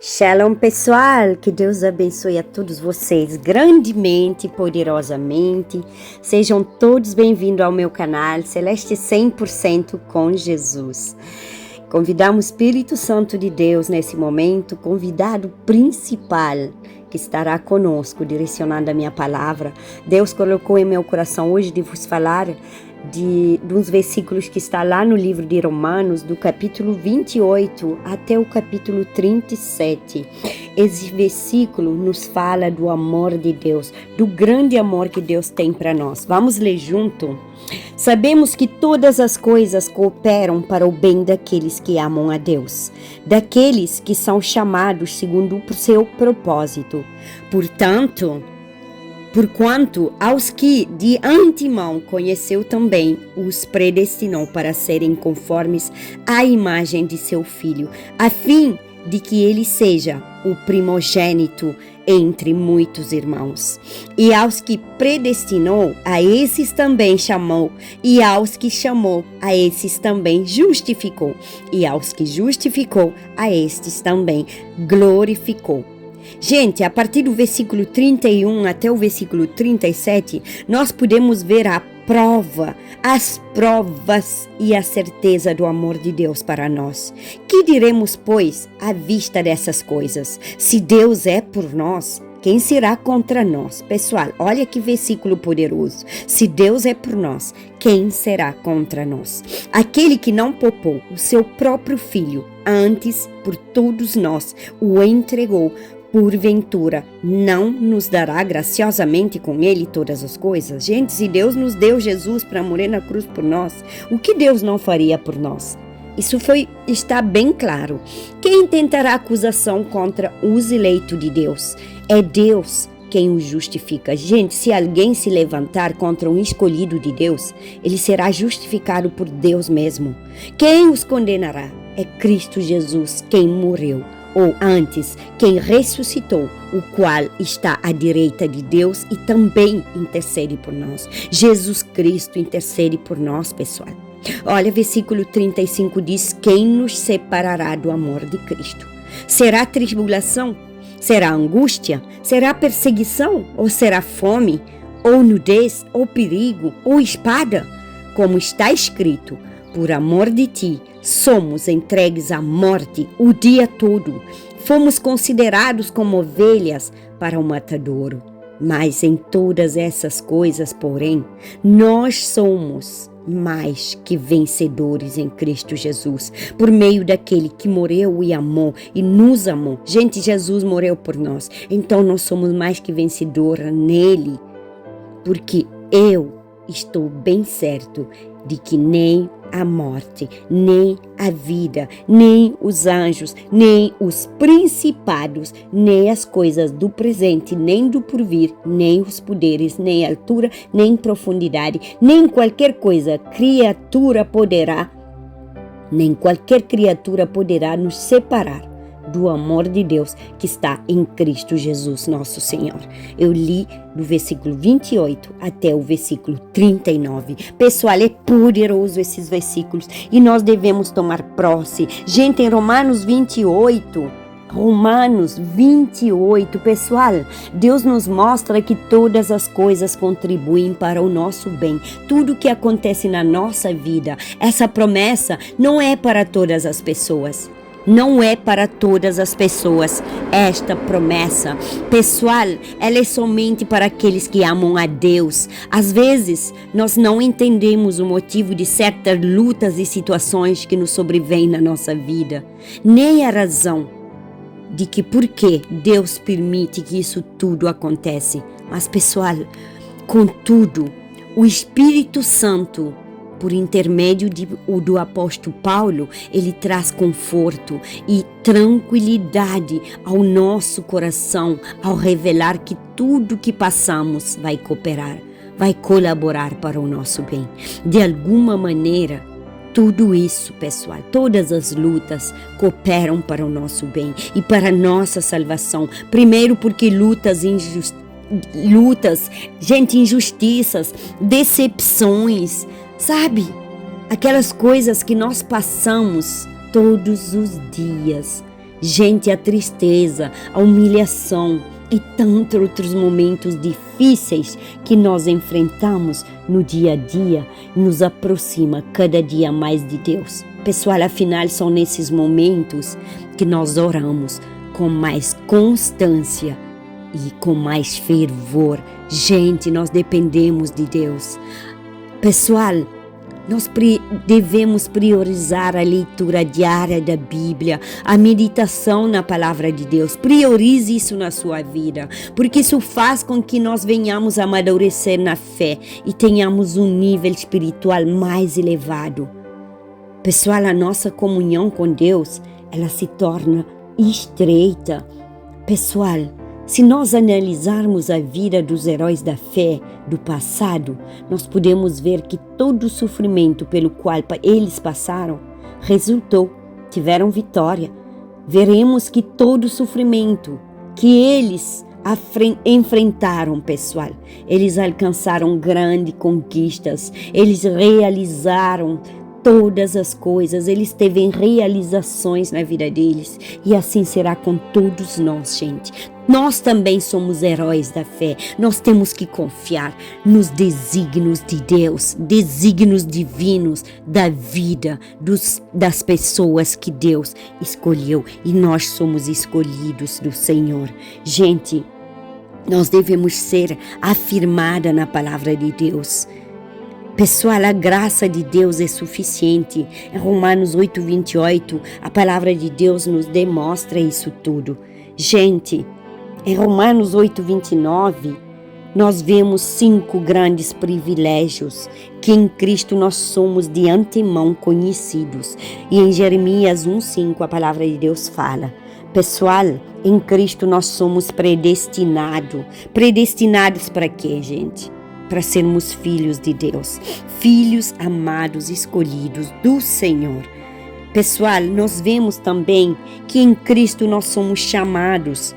Shalom, pessoal, que Deus abençoe a todos vocês grandemente, poderosamente. Sejam todos bem-vindos ao meu canal Celeste 100% com Jesus. Convidamos o Espírito Santo de Deus nesse momento, convidado principal que estará conosco, direcionando a minha palavra. Deus colocou em meu coração hoje de vos falar de uns versículos que está lá no livro de Romanos, do capítulo 28 até o capítulo 37. Esse versículo nos fala do amor de Deus, do grande amor que Deus tem para nós. Vamos ler junto? Sabemos que todas as coisas cooperam para o bem daqueles que amam a Deus, daqueles que são chamados segundo o seu propósito. Porquanto aos que de antemão conheceu também, os predestinou para serem conformes à imagem de seu Filho, a fim de que ele seja o primogênito entre muitos irmãos. E aos que predestinou, a esses também chamou, e aos que chamou, a esses também justificou, e aos que justificou, a estes também glorificou. Gente, a partir do versículo 31 até o versículo 37, nós podemos ver as provas e a certeza do amor de Deus para nós. Que diremos, pois, à vista dessas coisas? Se Deus é por nós, quem será contra nós? Pessoal, olha que versículo poderoso. Se Deus é por nós, quem será contra nós? Aquele que não poupou o seu próprio Filho, antes por todos nós o entregou, porventura não nos dará graciosamente com ele todas as coisas? Gente, se Deus nos deu Jesus para morrer na cruz por nós, o que Deus não faria por nós? Isso está bem claro. Quem tentará acusação contra os eleitos de Deus? É Deus quem os justifica. Gente, se alguém se levantar contra um escolhido de Deus, ele será justificado por Deus mesmo. Quem os condenará? É Cristo Jesus quem morreu, ou antes, quem ressuscitou, o qual está à direita de Deus e também intercede por nós. Jesus Cristo intercede por nós, pessoal. Olha, versículo 35 diz: quem nos separará do amor de Cristo? Será tribulação? Será angústia? Será perseguição? Ou será fome? Ou nudez? Ou perigo? Ou espada? Como está escrito: por amor de ti, somos entregues à morte o dia todo. Fomos considerados como ovelhas para o matadouro. Mas em todas essas coisas, porém, nós somos mais que vencedores em Cristo Jesus, por meio daquele que morreu e amou e nos amou. Gente, Jesus morreu por nós, então nós somos mais que vencedores nele, porque eu estou bem certo de que nem a morte, nem a vida, nem os anjos, nem os principados, nem as coisas do presente, nem do porvir, nem os poderes, nem altura, nem profundidade, nem qualquer criatura poderá nos separar do amor de Deus que está em Cristo Jesus, nosso Senhor. Eu li do versículo 28 até o versículo 39. Pessoal, é poderoso esses versículos e nós devemos tomar posse. Gente, em Romanos 28, pessoal, Deus nos mostra que todas as coisas contribuem para o nosso bem. Tudo que acontece na nossa vida, essa promessa não é para todas as pessoas. Não é para todas as pessoas esta promessa. Pessoal, ela é somente para aqueles que amam a Deus. Às vezes, nós não entendemos o motivo de certas lutas e situações que nos sobrevêm na nossa vida, nem a razão de que por que Deus permite que isso tudo acontece. Mas, pessoal, contudo, o Espírito Santo, por intermédio do apóstolo Paulo, ele traz conforto e tranquilidade ao nosso coração ao revelar que tudo que passamos vai cooperar, vai colaborar para o nosso bem. De alguma maneira, tudo isso, pessoal, todas as lutas cooperam para o nosso bem e para a nossa salvação. Primeiro porque injustiças, decepções, sabe? Aquelas coisas que nós passamos todos os dias. Gente, a tristeza, a humilhação e tantos outros momentos difíceis que nós enfrentamos no dia a dia nos aproxima cada dia mais de Deus. Pessoal, afinal, são nesses momentos que nós oramos com mais constância e com mais fervor. Gente, nós dependemos de Deus. Pessoal, nós devemos priorizar a leitura diária da Bíblia, a meditação na palavra de Deus. Priorize isso na sua vida, porque isso faz com que nós venhamos a amadurecer na fé e tenhamos um nível espiritual mais elevado. Pessoal, a nossa comunhão com Deus, ela se torna estreita. Pessoal, se nós analisarmos a vida dos heróis da fé do passado, nós podemos ver que todo o sofrimento pelo qual eles passaram tiveram vitória. Veremos que todo o sofrimento que eles enfrentaram, pessoal, eles alcançaram grandes conquistas, eles realizaram todas as coisas, eles teve realizações na vida deles, e assim será com todos nós, gente. Nós também somos heróis da fé. Nós temos que confiar nos desígnios de Deus, desígnios divinos da vida das pessoas que Deus escolheu, e nós somos escolhidos do Senhor. Gente, nós devemos ser afirmada na palavra de Deus. Pessoal, a graça de Deus é suficiente. Em Romanos 8:28, a palavra de Deus nos demonstra isso tudo. Gente, em Romanos 8:29, nós vemos 5 grandes privilégios que em Cristo nós somos de antemão conhecidos. E em Jeremias 1:5, a palavra de Deus fala: pessoal, em Cristo nós somos predestinados. Predestinados para quê, gente? Para sermos filhos de Deus, filhos amados, escolhidos do Senhor. Pessoal, nós vemos também que em Cristo nós somos chamados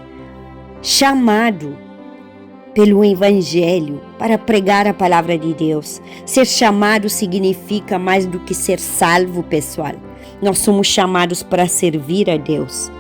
pelo Evangelho para pregar a palavra de Deus. Ser chamado significa mais do que ser salvo, pessoal. Nós somos chamados para servir a Deus.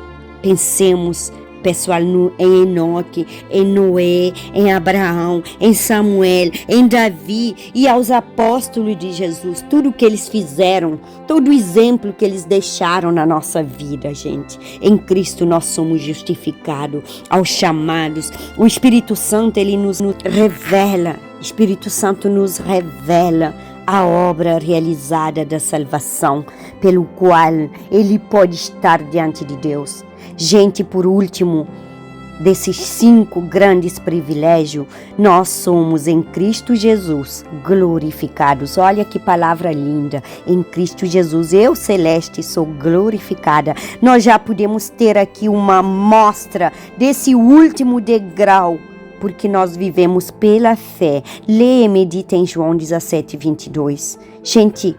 Pensemos, pessoal, em Enoque, em Noé, em Abraão, em Samuel, em Davi e aos apóstolos de Jesus. Tudo que eles fizeram, todo o exemplo que eles deixaram na nossa vida, gente. Em Cristo nós somos justificados, aos chamados. O Espírito Santo, ele nos revela. O Espírito Santo nos revela a obra realizada da salvação, pelo qual ele pode estar diante de Deus. Gente, por último, desses 5 grandes privilégios, nós somos em Cristo Jesus glorificados. Olha que palavra linda! Em Cristo Jesus, eu, Celeste, sou glorificada. Nós já podemos ter aqui uma amostra desse último degrau, porque nós vivemos pela fé. Leia e medita em João 17:22. Gente,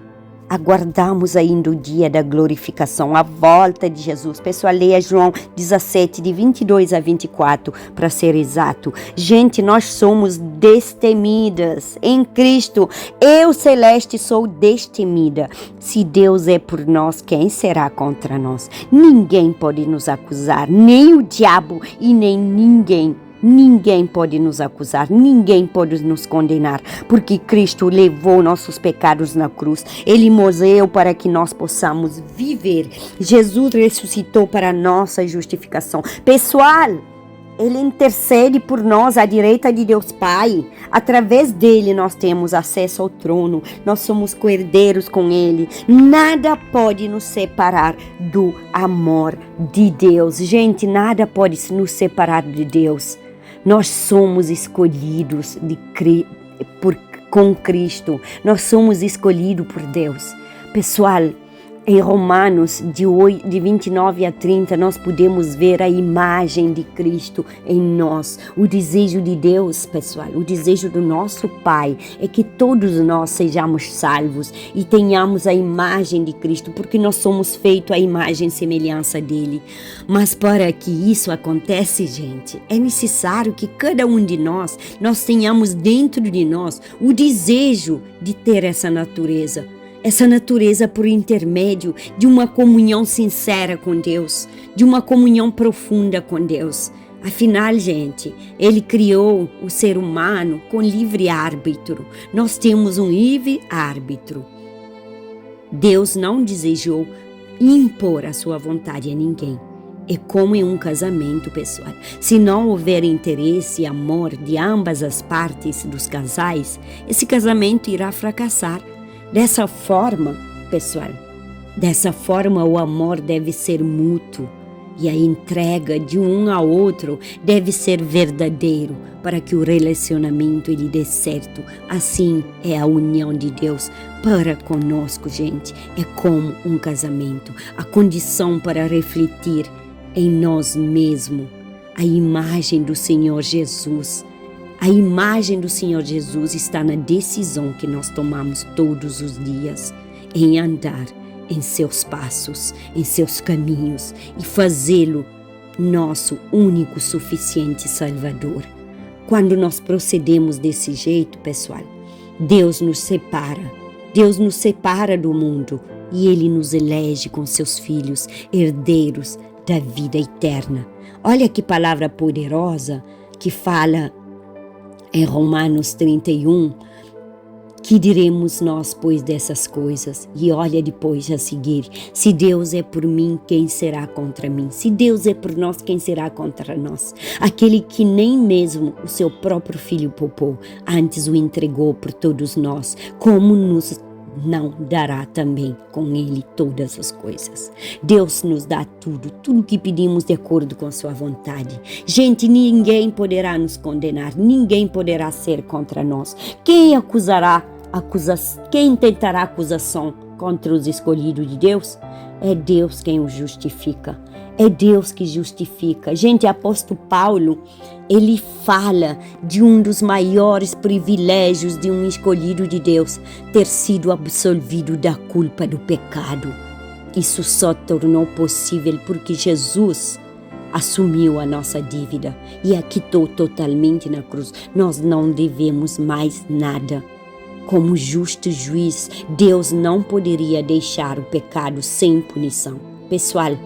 aguardamos ainda o dia da glorificação, a volta de Jesus. Pessoal, leia João 17, de 22 a 24, para ser exato. Gente, nós somos destemidas em Cristo. Eu, Celeste, sou destemida. Se Deus é por nós, quem será contra nós? Ninguém pode nos acusar, nem o diabo e nem ninguém. Ninguém pode nos acusar, ninguém pode nos condenar, porque Cristo levou nossos pecados na cruz. Ele morreu para que nós possamos viver. Jesus ressuscitou para a nossa justificação. Pessoal, Ele intercede por nós à direita de Deus Pai. Através dele nós temos acesso ao trono. Nós somos coerdeiros com Ele. Nada pode nos separar do amor de Deus. Gente, nada pode nos separar de Deus. Nós somos escolhidos com Cristo. Nós somos escolhidos por Deus. Pessoal, em Romanos, de 29 a 30, nós podemos ver a imagem de Cristo em nós. O desejo de Deus, pessoal, o desejo do nosso Pai é que todos nós sejamos salvos e tenhamos a imagem de Cristo, porque nós somos feitos à imagem e semelhança dele. Mas para que isso aconteça, gente, é necessário que cada um de nós tenhamos dentro de nós o desejo de ter essa natureza. essa natureza por intermédio de uma comunhão sincera com Deus, de uma comunhão profunda com Deus. Afinal, gente, Ele criou o ser humano com livre árbitro. Nós temos um livre árbitro. Deus não desejou impor a sua vontade a ninguém. É como em um casamento, pessoal. Se não houver interesse e amor de ambas as partes dos casais, esse casamento irá fracassar. Dessa forma, pessoal, o amor deve ser mútuo e a entrega de um ao outro deve ser verdadeiro para que o relacionamento ele dê certo. Assim é a união de Deus para conosco, gente. É como um casamento, a condição para refletir em nós mesmos a imagem do Senhor Jesus. A imagem do Senhor Jesus está na decisão que nós tomamos todos os dias em andar em seus passos, em seus caminhos e fazê-lo nosso único suficiente Salvador. Quando nós procedemos desse jeito, pessoal, Deus nos separa do mundo e Ele nos elege com seus filhos, herdeiros da vida eterna. Olha que palavra poderosa que fala em Romanos 31, que diremos nós, pois, dessas coisas? E olha depois a seguir, se Deus é por mim, quem será contra mim? Se Deus é por nós, quem será contra nós? Aquele que nem mesmo o seu próprio filho poupou, antes o entregou por todos nós, como nos não dará também com Ele todas as coisas. Deus nos dá tudo que pedimos de acordo com sua vontade. Gente, ninguém poderá nos condenar, ninguém poderá ser contra nós. Quem tentará acusação contra os escolhidos de Deus? É Deus quem os justifica. É Deus que justifica. Gente, apóstolo Paulo, ele fala de um dos maiores privilégios de um escolhido de Deus, ter sido absolvido da culpa do pecado. Isso só tornou possível porque Jesus assumiu a nossa dívida e a quitou totalmente na cruz. Nós não devemos mais nada. Como justo juiz, Deus não poderia deixar o pecado sem punição. Pessoal,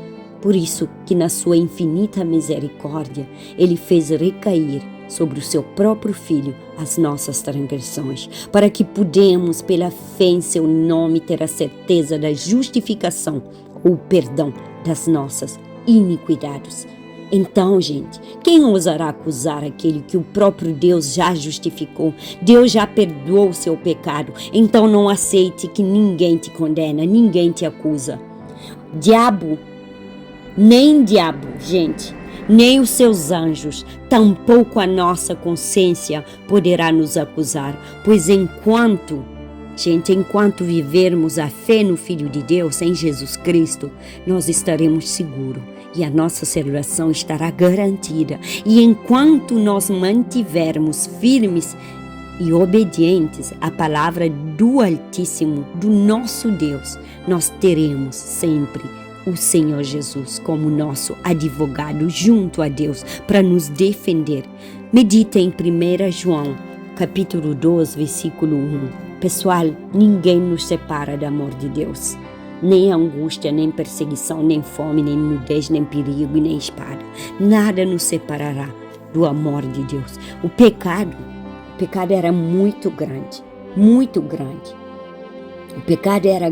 por isso que na sua infinita misericórdia, Ele fez recair sobre o seu próprio Filho as nossas transgressões, para que pudemos, pela fé em seu nome, ter a certeza da justificação ou perdão das nossas iniquidades. Então, gente, quem ousará acusar aquele que o próprio Deus já justificou? Deus já perdoou o seu pecado. Então não aceite que ninguém te condena, ninguém te acusa. Nem diabo, gente, nem os seus anjos, tampouco a nossa consciência poderá nos acusar, pois enquanto vivermos a fé no Filho de Deus, em Jesus Cristo, nós estaremos seguros e a nossa salvação estará garantida. E enquanto nós mantivermos firmes e obedientes à palavra do Altíssimo, do nosso Deus, nós teremos sempre o Senhor Jesus como nosso advogado junto a Deus para nos defender. Medita em 1 João, capítulo 2, versículo 1. Pessoal, ninguém nos separa do amor de Deus. Nem angústia, nem perseguição, nem fome, nem nudez, nem perigo e nem espada. Nada nos separará do amor de Deus. O pecado era muito grande, muito grande. O pecado era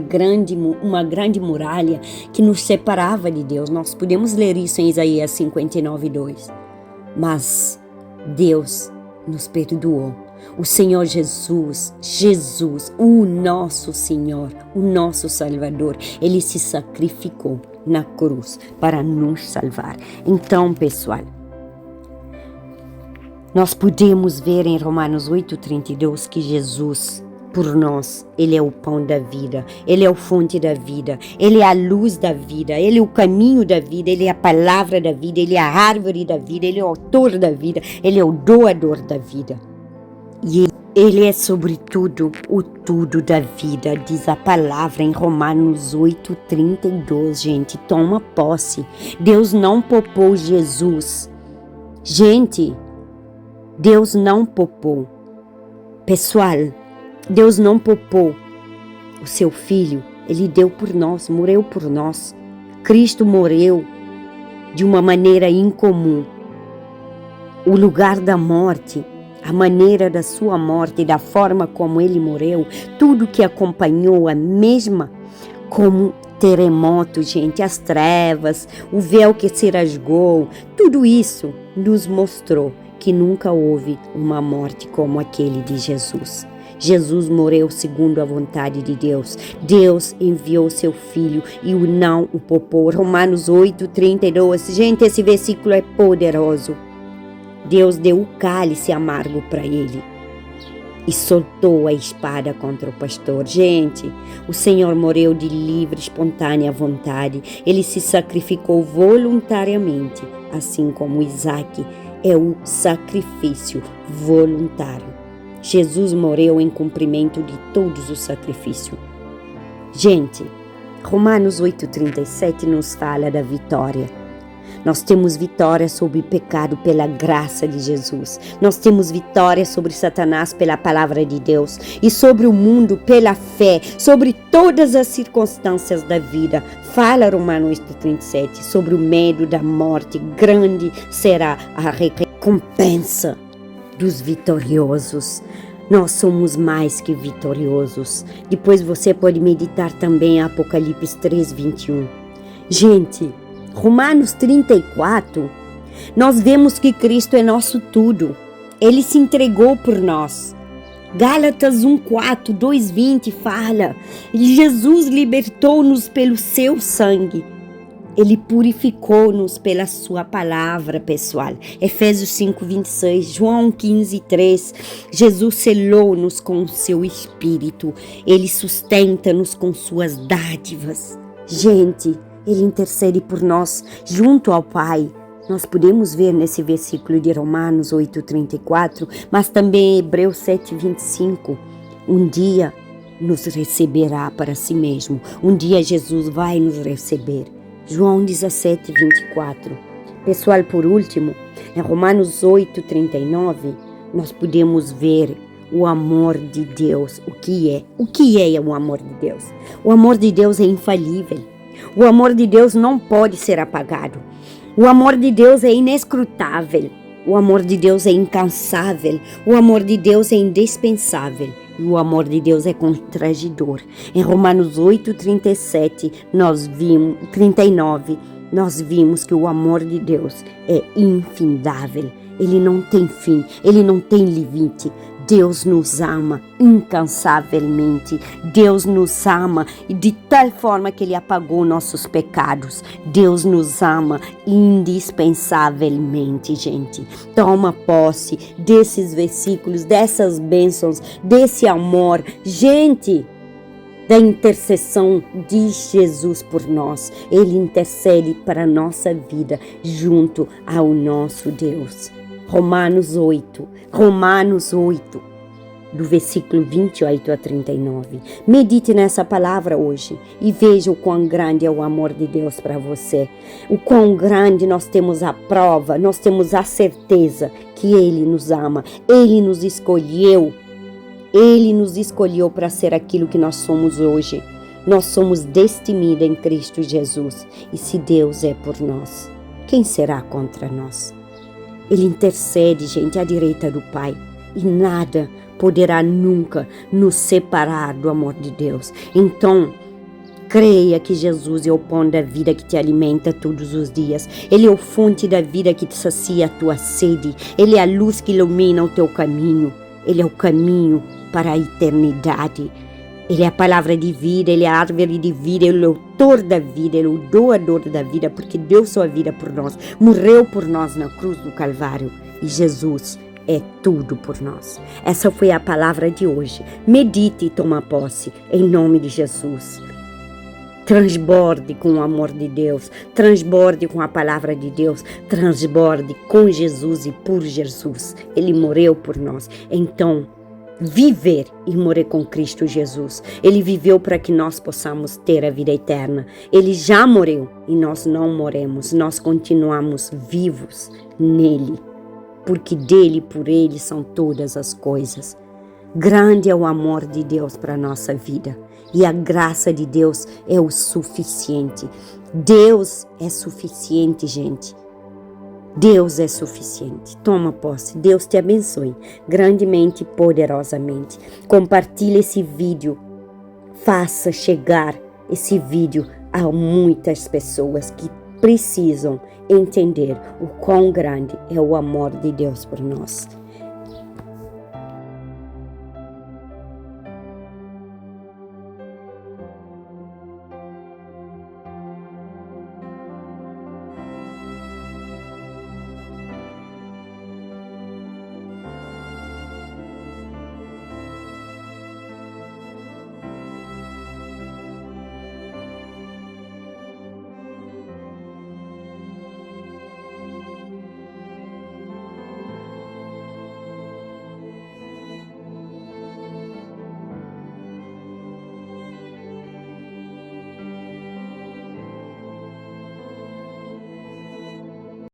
uma grande muralha que nos separava de Deus. Nós podemos ler isso em Isaías 59:2. Mas Deus nos perdoou. O Senhor Jesus, o nosso Senhor, o nosso Salvador, Ele se sacrificou na cruz para nos salvar. Então, pessoal, nós podemos ver em Romanos 8:32 que Jesus, por nós, Ele é o pão da vida, Ele é a fonte da vida, Ele é a luz da vida, Ele é o caminho da vida, Ele é a palavra da vida, Ele é a árvore da vida, Ele é o autor da vida, Ele é o doador da vida. E Ele é sobretudo o tudo da vida, diz a palavra em Romanos 8:32, gente, toma posse. Deus não poupou Jesus. Gente, Deus não poupou. Pessoal, Deus não poupou o seu Filho, Ele deu por nós, morreu por nós. Cristo morreu de uma maneira incomum. O lugar da morte, a maneira da sua morte, da forma como Ele morreu, tudo que acompanhou a mesma, como terremoto, gente, as trevas, o véu que se rasgou, tudo isso nos mostrou que nunca houve uma morte como aquele de Jesus. Jesus morreu segundo a vontade de Deus. Deus enviou seu Filho e não o poupou. Romanos 8:32. Gente, esse versículo é poderoso. Deus deu o cálice amargo para ele e soltou a espada contra o pastor. Gente, o Senhor morreu de livre, espontânea vontade. Ele se sacrificou voluntariamente, assim como Isaac é o sacrifício voluntário. Jesus morreu em cumprimento de todos os sacrifícios. Gente, Romanos 8:37 nos fala da vitória. Nós temos vitória sobre o pecado pela graça de Jesus. Nós temos vitória sobre Satanás pela palavra de Deus e sobre o mundo pela fé, sobre todas as circunstâncias da vida. Fala Romanos 8:37 sobre o medo da morte. Grande será a recompensa dos vitoriosos. Nós somos mais que vitoriosos. Depois você pode meditar também em Apocalipse 3:21. Gente, Romanos 34, nós vemos que Cristo é nosso tudo. Ele se entregou por nós. Gálatas 1:4, 2:20 fala: Jesus libertou-nos pelo seu sangue. Ele purificou-nos pela sua palavra, pessoal. Efésios 5:26, João 15:3. Jesus selou-nos com o seu Espírito. Ele sustenta-nos com suas dádivas. Gente, Ele intercede por nós junto ao Pai. Nós podemos ver nesse versículo de Romanos 8:34, mas também em Hebreus 7:25. Um dia nos receberá para si mesmo. Um dia Jesus vai nos receber. João 17:24. Pessoal, por último, em Romanos 8:39, nós podemos ver o amor de Deus. O que é o amor de Deus? O amor de Deus é infalível. O amor de Deus não pode ser apagado. O amor de Deus é inescrutável. O amor de Deus é incansável. O amor de Deus é indispensável. E o amor de Deus é constrangedor. Em Romanos 8:37, 39, nós vimos que o amor de Deus é infindável. Ele não tem fim, ele não tem limite. Deus nos ama incansavelmente. Deus nos ama de tal forma que Ele apagou nossos pecados. Deus nos ama indispensavelmente, gente. Toma posse desses versículos, dessas bênçãos, desse amor. Gente, da intercessão de Jesus por nós. Ele intercede para a nossa vida junto ao nosso Deus. Romanos 8, do versículo 28 a 39. Medite nessa palavra hoje e veja o quão grande é o amor de Deus para você. O quão grande nós temos a prova, nós temos a certeza que Ele nos ama. Ele nos escolheu. Ele nos escolheu para ser aquilo que nós somos hoje. Nós somos destinados em Cristo Jesus. E se Deus é por nós, quem será contra nós? Ele intercede, gente, à direita do Pai. E nada poderá nunca nos separar do amor de Deus. Então, creia que Jesus é o pão da vida que te alimenta todos os dias. Ele é a fonte da vida que te sacia a tua sede. Ele é a luz que ilumina o teu caminho. Ele é o caminho para a eternidade. Ele é a palavra de vida, Ele é a árvore de vida, Ele é o autor da vida, Ele é o doador da vida, porque deu sua vida por nós, morreu por nós na cruz do Calvário. E Jesus é tudo por nós. Essa foi a palavra de hoje. Medite e toma posse, em nome de Jesus. Transborde com o amor de Deus, transborde com a palavra de Deus, transborde com Jesus e por Jesus. Ele morreu por nós. Então, viver e morrer com Cristo Jesus. Ele viveu para que nós possamos ter a vida eterna. Ele já morreu e nós não morremos. Nós continuamos vivos nele, porque dele e por ele são todas as coisas. Grande é o amor de Deus para a nossa vida e a graça de Deus é o suficiente. Deus é suficiente, gente. Deus é suficiente. Toma posse. Deus te abençoe grandemente e poderosamente. Compartilhe esse vídeo. Faça chegar esse vídeo a muitas pessoas que precisam entender o quão grande é o amor de Deus por nós.